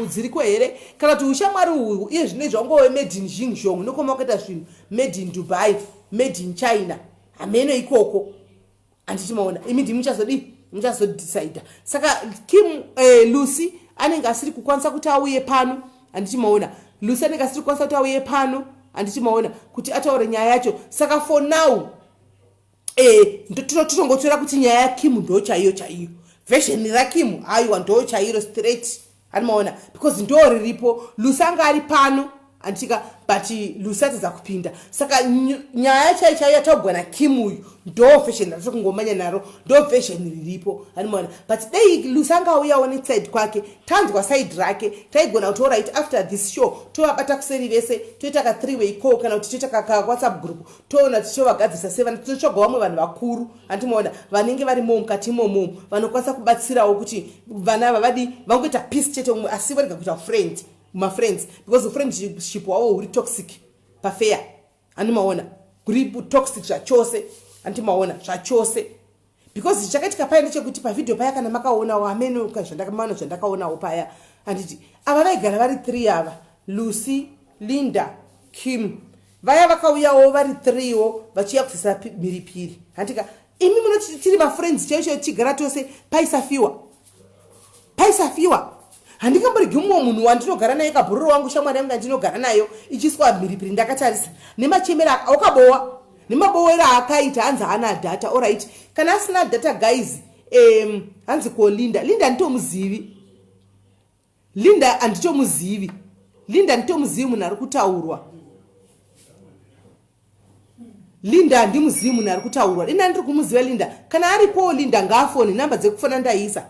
dziriko here, kana kuti ushamwari uhwu iye zvine zvangove made in Xinjiang, nokoma wakaita zvinhu made in Dubai, made in China, hameno ikoko, handiti maona. Imi ndimi muchazodecida. Saka Lucy anenge asiri kukwanisa kuti auye pano, handiti maona. Lucy anenge asiri kukwanisa kuti auye pano, handiti maona, kuti ataure nyaya yacho. Saka for now totongotora kuti nyaya yaKim ndo chaiyo version raKim aiwa ndo chairo straight, animaona, because ndo riripo. Lucy anga ari pano antika, but Lucy atadza kupinda. Saka nyaya chaiyo yatagwana Kim uyu ndo version ratiri kungomanya naro, ndo version riripo, animaona. But dei Lucy anga auyawo neside kwake, tanzwa side rake, taigona kuti alright after this show tovabata kuseri vese, toita ka 3-way call kana kuti toita ka WhatsApp group, toona tichovagadzisa sevana, totsvaga vamwe vanhu vakuru, andimoona, vanenge varimo mukati imomo vanokwanisa kubatsirawo kuti vana ava vangoita peace chete, umwe asi varega kuita friend, mafriends, because the friendship wavo huri toxic pafair, andimaona, huri toxic zvachose, andimaona zvachose. Because chakatika paya ndechekuti pavidhio paya kana makaonawo ameno zvandakaonawo paya, anditi ava vaigara vari 3 ava, Lucy, Linda, Kim, vaya vakauyawo vari 3 wo vachiya kubvisa mhiripiri. Handika imi munoti tiri mafriends chaicho tigara tose paisafiwa, handikambirigi mumwe munhu wandinogara naye kabhururu wangu, shamwari yangu yandinogara nayo ichiswa mhiripiri. Ndakatarisa nemachemero akabowa nemabowero akaita, hanzi haana data. Alright, kana asina data guys, hanzi ko Linda nditomuzivi, Linda anditomuzivi munhu ari kutaurwa, Linda ndimuzivi munhu ari kutaurwa. Ina ndiri kumuziva Linda, kana aripo Linda ngaafoni, namba dzekufona ndaisa.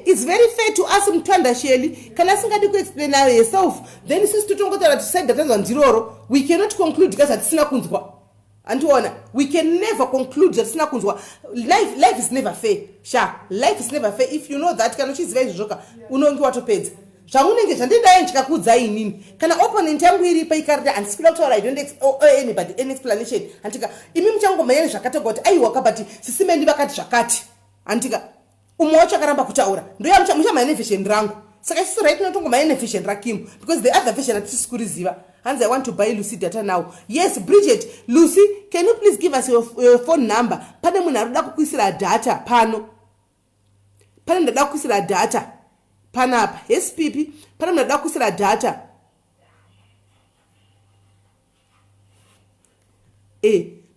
It's very fair to ask Mtwanda Shelley, kana singadi ku-explain herself, then sisi totongotaura tiside datanzwa ndiroro, we cannot conclude because hatisina kunzwa. Andiona, we can never conclude hatisina kunzwa. Life is never fair. Life is never fair. If you know that, kana uchiziva izvozvoka, unonge watopedza. Zvaunenge zvandindaye ndikakuudzai inini, kana opponent yangu iripa ikarida handisikuda kutaura, I don't owe anybody any explanation. Antika imi muchangomhanya zvakatogwa kuti aiwa kabati sisimendi vakati zvakati, antika umwe wacho akaramba kutaura, ndoya muchamhanya neversion rangu. Saka isusu right tinotongomhanya neversion raKim, because the other version hatisi kuriziva. Hanzi, I want to buy Lucy data now. Yes, Bridget, Lucy, can you please give us your phone number? Pane munhu arikuda kukuisira data pano, pane ndada kukuisira data panapa. Yes pipi, pane munhu arikuda kukuisira data.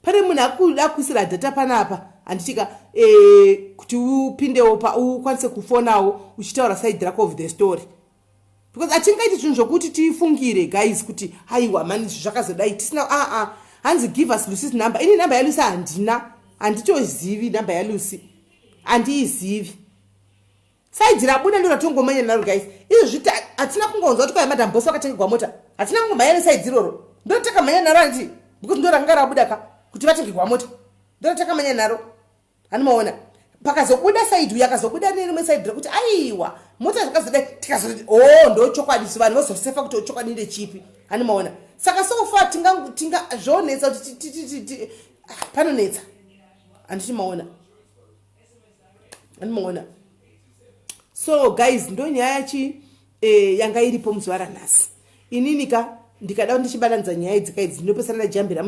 pane munhu akuisira data panapa anditika kuti upindewo ukwanise kufonawo uchitaura side rako of the story, because atingaiti zvinhu zvokuti tifungire guys kuti haiwa mani zvakazodai tisina hanzi give us Lucy's number. Ini number yaLucy handitozivi number yaLucy, handiizivi. Side rabuda ndo ratongomanya naro guys. Izvo zviti hatina kungonzwa kuti kwai madam boss wakatengegwa mota, hatina kungomanya neside roro, ndo takamanya naro andi because ndo ranga rabuda ka kuti vatengegwa mota, ndo takamanya naro. Hanimaona pakazobuda side uyu akazobuda nerimwe side rekuti aiwa mota zvakazodai tikazoti ndo chokwadi, vanhu vozosefa kuti chokwadi ndechipi. Hanimaona saka sofa tinga zvonetsa kuti panonetsa handichimaona. Hanimaona. So guys, ndo nyaya yanga iripo muzuva ranhasi. Ininika ndikada ndichibalanidza nyaya idzi kaidzi ndinopesana najambira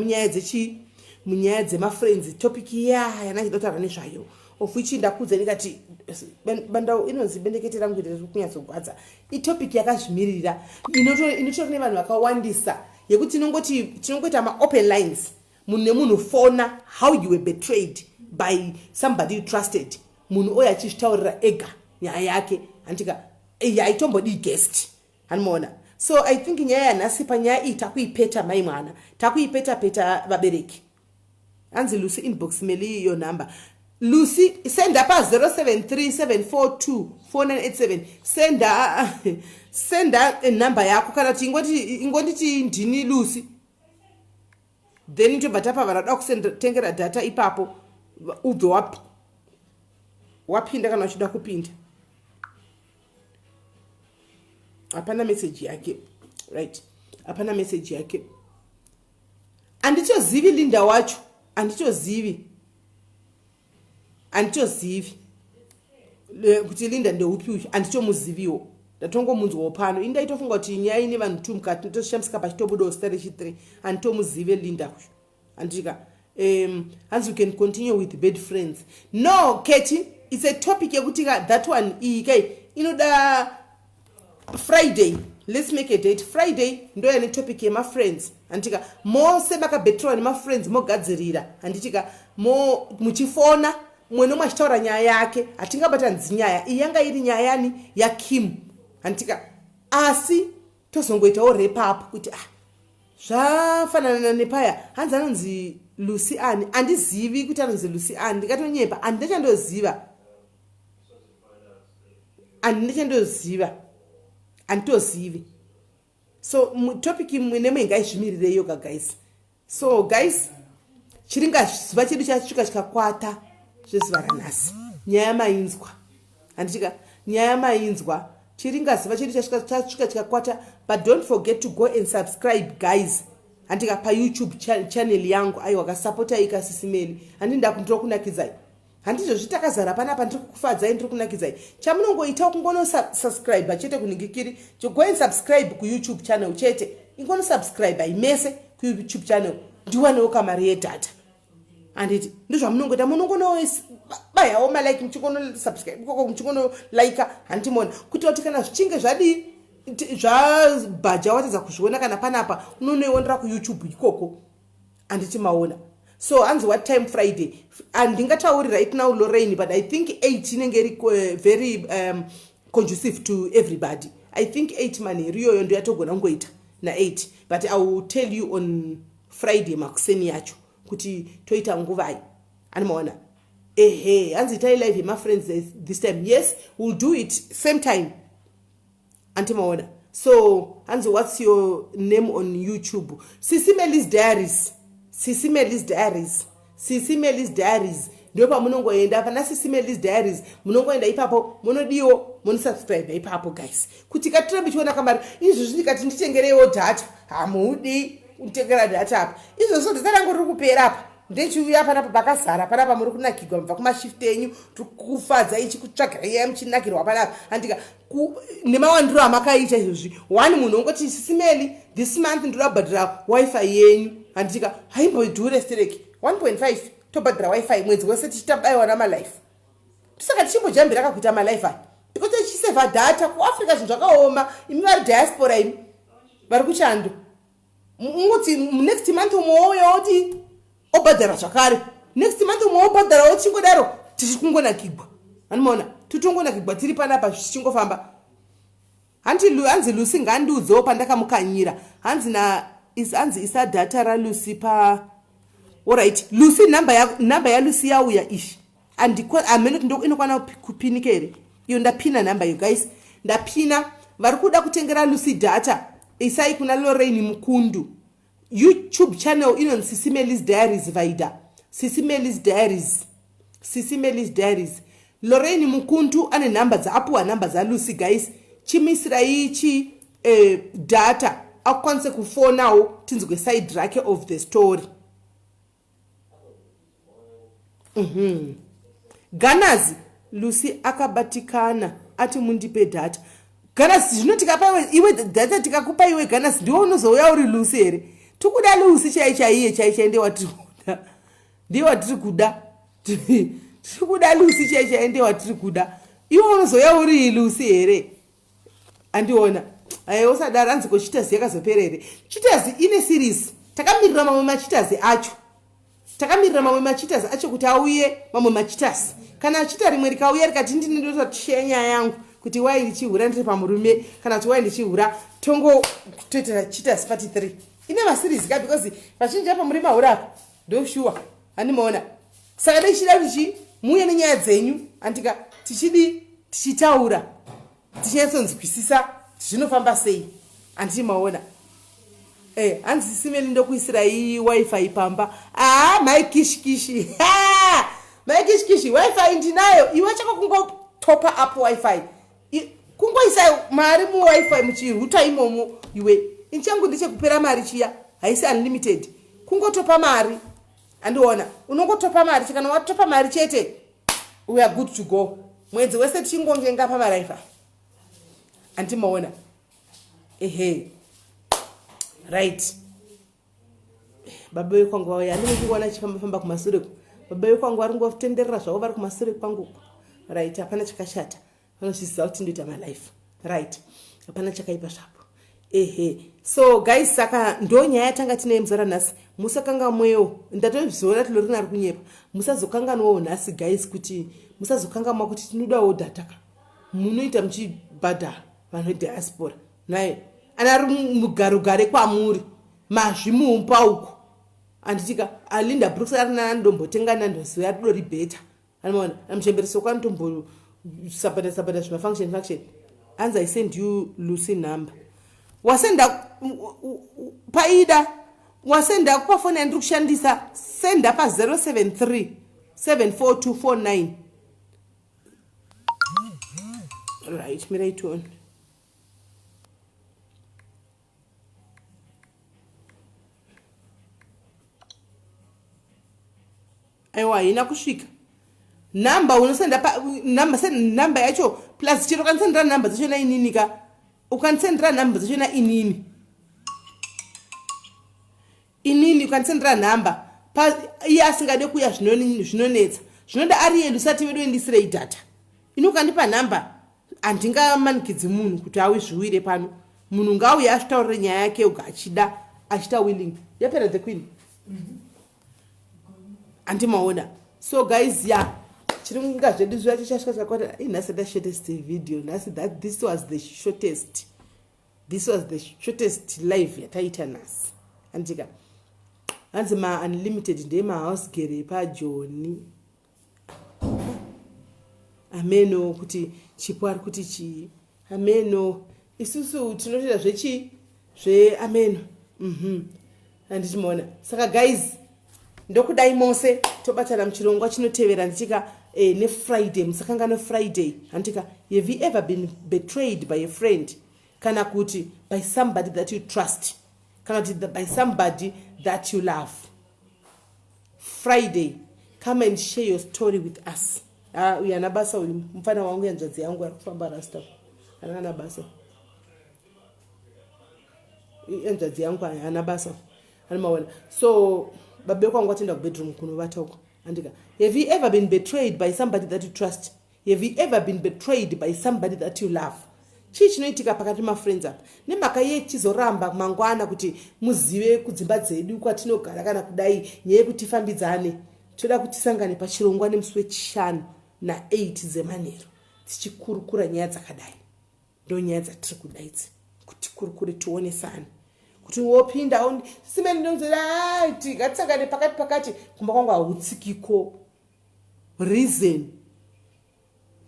munyaya dzemafriends, topic yana chidotara nezvayo, of which ndakudza ndikati bandau inonzi bendekete rangu riri kunyatsogwadza. Itopic yakazvimirira inotori nevanhu vakawandisa yekuti tinongoita ma-open lines, munhu nemunhu fona how you were betrayed by somebody you trusted, munhu oyo achizvitaurira ega nyaya yake, andika haitombodi guest. Hanimaona. So I think nyaya yanhasi panyaya iyi takuipeta mai mwana, takuipeta vabereki. Hanzi Lucy inbox Melly your number. Lucy send up 0737424987. Send a number yako kana kuti ingonditi ndini Lucy. Then ndobva tapa varada kusendera data ipapo ubve wapinda kana uchida kupinda. Hapana message yake. Right. Hapana message yake. Andichozivi Linda wacho. Andichozivi kuti Linda ndeupi uyu, andichomuziviwo. Ndatongomunzwawo pano. Indaitofunga kuti nyaya ine vanhu tu mukati ndotoshamsika pachitobudawo star rechi3. Anditomuzive Linda uyu. Andika as you can continue with bad friends. No, Katie, it's a topic yekuti that one inoda Friday. Let's make a date. Friday ndo yani topic yema friends. Antika mose makabetwa ni ma friends mogadzirira. Anditika muchifona mweno machitaura nyaya yake atingabata nzinyaya iyanga iri nyaya yani ya Kim. Antika asi tozongoitawo repa up kuti zvafanana nepaya hanzi anonzi Lucy ani andizivi kuti anonzi Lucy ani ndikatonyepa andichandoziva antozivi. So topic imwe ngaizvimirire yoga guys. So guys, chiringa ziva chedu chasvika chikakwata zvezuva ranhasi, nyaya mainzwa. Anditika nyaya mainzwa, chiringa ziva chedu chasvika chikakwata, but don't forget to go and subscribe guys. Anditika pa YouTube channel yangu aiwa kasupporta ika Sis Melly. Andinda kundiro kunakidzai. Handizvo zvitakazara panapa ndiri kukufadzai ndiri kunakidzai. Chamunongoita kungono subscribe chete kuningikiri. Go and subscribe ku YouTube channel chete. Ingono subscribe imese ku YouTube channel. Ndiwanewo kamari yedata. Anditi ndizvo munongoita munongono bayawo malike mchikono subscribe koko mchikono like handimona kuti wati kana zvichinge zvadi zvabhaja watadza kuzviona kana panapa unonoiondera ku YouTube ikoko anditi maona. So hanzi what time Friday, and ndingatauri right now Lorraine, but I think 8 inenge very conducive to everybody. I think 8 mani riyo ndo yatogona ngoita na 8, but I will tell you on Friday makuseni yacho kuti toita nguvai. Animaona hanzi tai live my friends this time. Yes, we'll do it same time. Antimaona. So hanzi what's your name on YouTube? Sis Melly's Diaries. Sis Melly's Diaries. Sis Melly's Diaries. Ndopa munongoenda pana Sis Melly's Diaries. Munongoenda ipapo, munodiwo, munosubscribe ipapo guys. Kuti katrembi chiona kamari, izvo zvikati nditengerewo data. Hamudi utengera data apa. Izvo zvo ndazangu riri kupera apa. Ndechiuya panapa pakazara panapa muri kunakirwa mubva kumashift enyu kufadza ichi kutsvaga iya muchinakirwa panapa. Andika nemawandiro amakaita izvozvi. One munhu ongoti Sis Melly this month ndinobhadhira wifi yenyu. Andika haimbodhure stereki 1.5 tobhadhira wifi mwedzi wese tichitabayiwa namalife. Tisaka tichimbojambira kakuita malife aya because tichiseva data kuafrica zvinhu zvakaoma. Imi vari diaspora imi vari kuchando ungoti next month umouya oti obhadhara zvakare next month umwe obhadharawo chingodaro tichikungonakigwa anomaona titongonakigwa tiri panapa zvichingofamba hanzi Lucy ngandiudzewo pandakamukanyira hanzi isa data raLucy pa alright Lucy namba yaLucy yauya ishi amene kuti inokwana kupinika here iyo ndapina namba you guys ndapina vari kuda kutengera Lucy data isai kuna Lorraine Mukundu YouTube channel inonzi Sis Melly's Diaries vaida Sis Melly's Diaries Lorraine Mukundu ane namba dzaapuwa namba dzaLucy guys chimisira ichi data akwanise kufonawo tinzwe side rake of the story Ganazi Lucy akabatikana ati mundipe data Ganazi zvinotikapa iwe data tikakupa iwe Ganazi ndiwo unozouya uri Lucy here tikuda Lucy chaiye ndiye watiri kuda tikuda Lucy chaiye ndiye watiri kuda iwe unozouya uri Lucy here andiona usadaro anzi kochitazi yakazoperere chitazi ine series takamirira mamwe machitazi acho kuti auye mamwe machitazi kana chita rimwe rikauya rikati ndinototishaya nyaya yangu kuti wai ndichihura ndiri pamurume kana kuti wai ndichihura toitira chitazi pati 3 ine maseries ka because vazhinji apa muri mahura apa ndoshuwa handimaona saka ndichida kuti muye nenyaya dzenyu andika tichitaura tichinyatsonzwisisa zvinofamba sei andimaona hanzi Sis Melly ndokuisira wifi pamba maikishkishi maikishkishi wifi ndinayo iwe chako kungotopa up wifi kungoisa mari muwifi muchiruta imomo iwe inchangu ndichekupera mari chiya haisi unlimited kungotopa mari andiona unongotopa mari chikana watopa mari chete we are good to go mwedzi wese tichingongenga pamarifi andimaona right baba wekwangu wauya andinokuona chifamba kumasure baba wekwangu vari ngotenderera zvavo vari kumasure kwangu right hapana chakashata vanozviziva kuti ndoita malife right hapana chakaipa zvapo so guys saka ndo nyaya yatanga tinaye muzara nhasi musakanga mweyo ndatozviona tilorina ri kunyepa musazokanganwawo nhasi guys kuti musazokanganwa kuti tinodawo dataka munoita muchibhadhara vanhu diaspora naye anari mugarugare kwamuri mazvimupa uko anditika Linda Brooks arina ndombotenga nandosi yadori beta anoona amuchembereso kwantombo sabata zvima function hands I send you Lucy number wasenda paida wasenda kwa phone yandiri kushandisa senda pa 073 74249 right miraitoni aiwa ina kusvika namba unosenda pa namba yacho plus chiro kansendera namba dzachona inini ka ukansendera namba dzachona inini ukansendera namba pa iye asingade kuya zvinonetsa zvinoda ari yedu usati wedu endisirei data inokandipa namba handingamanikidzi munhu kuti awi zviwire pano munhu ngauye asvitaurire nyaya yake uga achida willing yapera the queen andimaona so guys chiringa zvedu zvacho chasvika kwata nhasi the shortest video nhasi that this was the shortest live yataita nhasi andika hanzi ma unlimited ndeye mahouse girl pajoni ameno kuti chipo ari kuti chi ameno isusu tinotoita ameno handichimaona saka guys ndokudai mose tobatana muchirongwa chinotevera ndichika neFriday musakangana Friday handika have you ever been betrayed by a friend kana kuti by somebody that you trust kana kuti by somebody that you love Friday come and share your story with us uyana basa uri mfana wangu yanzvadzi yangu ari kufamba rasta ana basa yanzvadzi yangu ana basa anomaona so babe kwangu atenda kubedroom kunovata uko andika have you ever been betrayed by somebody that you trust have you ever been betrayed by somebody that you love chii chinoitika pakati mafriends apa nemhaka yechizoramba mangwana kuti muzive kudzimba dzedu kwatinogara kana kudai nyaya yekuti tifambidzane. Toda kuti tisangane pachirongwa nemusi wechishanu na8 dzemanheru tichikurukura nyaya dzakadai. Ndo nyaya dzatiri kuda idzi kuti kurukure tionesane kuti wopinda simeni ndonzera ngatisangane pakati kumba kwangu hautsikiko reason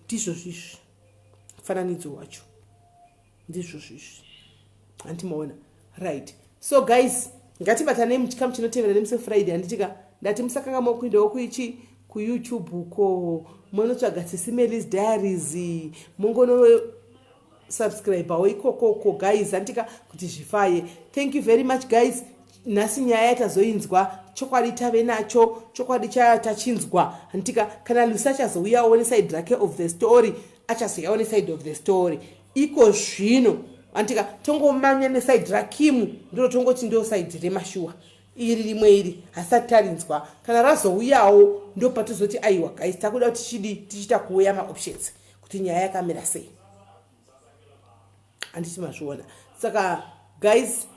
ndizvo zvisvi mufananidzo wacho ndizvo zvisvi handimaona right. So guys, ngatibatanei muchikamu chinotevera nemusi Friday. Handitika ndati musakanga mokuindawo kuichi kuYouTube uko munotsvaga Sis Melly's Diaries mungono subscribe awo ikoko guys. Handitika kuti zvifaye. Thank you very much guys. Nhasi nyaya yatazoinzwa chokwadi tave nacho chokwadi tachinzwa. Handitika kana Lucy achazouyawo neside rake of the story achazouyawo neside of the story iko zvino. Handitika tongomanya neside rakimu ndiro tongoti ndo side remashuwa iri rimwe iri hasati tarinzwa. Kana razouyawo ndo patozoti aiwa guys takuda kuti tichita kuuya maoptions kuti nyaya yakamira sei. Handiti mazviona. Saka guys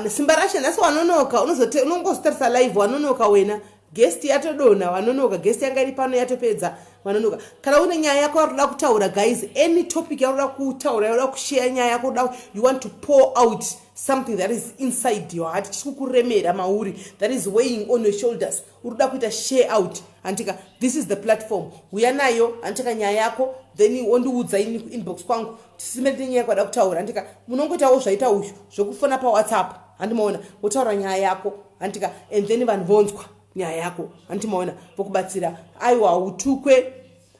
simba rashe nhasi wanonoka unongozotarisa live wanonoka wena guest yatodona wanonoka guest yanga iri pano yatopedza wanonoka. Kana une nyaya yako yakuda kutaura guys, any topic yakuda kutaura yakuda kushare nyaya yako you want to pour out something that is inside your heart chikukuremera mauri that is weighing on your shoulders uruda kuita share out. Antika this is the platform uya nayo. Antika nyaya yako then wondiudza inbox kwangu tisimete nyaya yako kutaura. Antika munongoitawo zvaita uzhu zvokufona pa WhatsApp handimaona wotaura nyaya yako. Antika and then vanhu vonzwa nyaya yako handimaona vokubatsira aiwa utukwe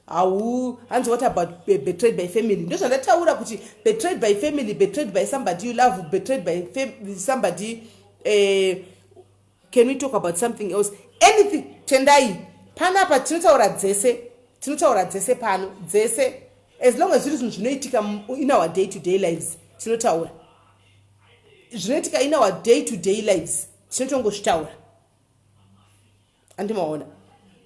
au hands what about betrayed by family. Ndo zvandataura kuti betrayed by family, betrayed by somebody you love, betrayed by somebody. Can we talk about something else? Anything tendai panapa tinotaura dzese pano dzese as long as zviri zvinoitika in our day to day lives tinotaura zvinoitika in our day to day lives tinotongozvitaura handimaona.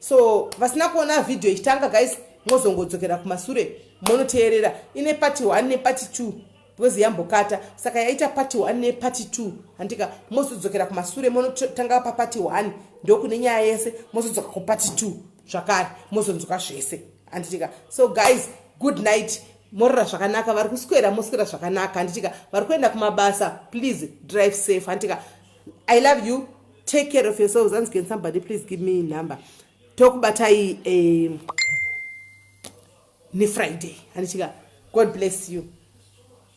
So vasina kuona video ichitanga guys mozongodzokera kumasure monoteerera ine part 1 ne part 2 because yambokata saka yaita part 1 ne part 2. Handika mozodzokera kumasure monotanga pa part 1 ndokune nyaya yese mozodzoka ku part 2 zvakare mozonzoka zvese. Handika so guys good night morora zvakanaka vari kuswera moswera zvakanaka. Handika vari kuenda kumabasa please drive safe. Handika I love you, take care of yourselves. And can somebody please give me a number tokubatai ne Friday. Handika God bless you.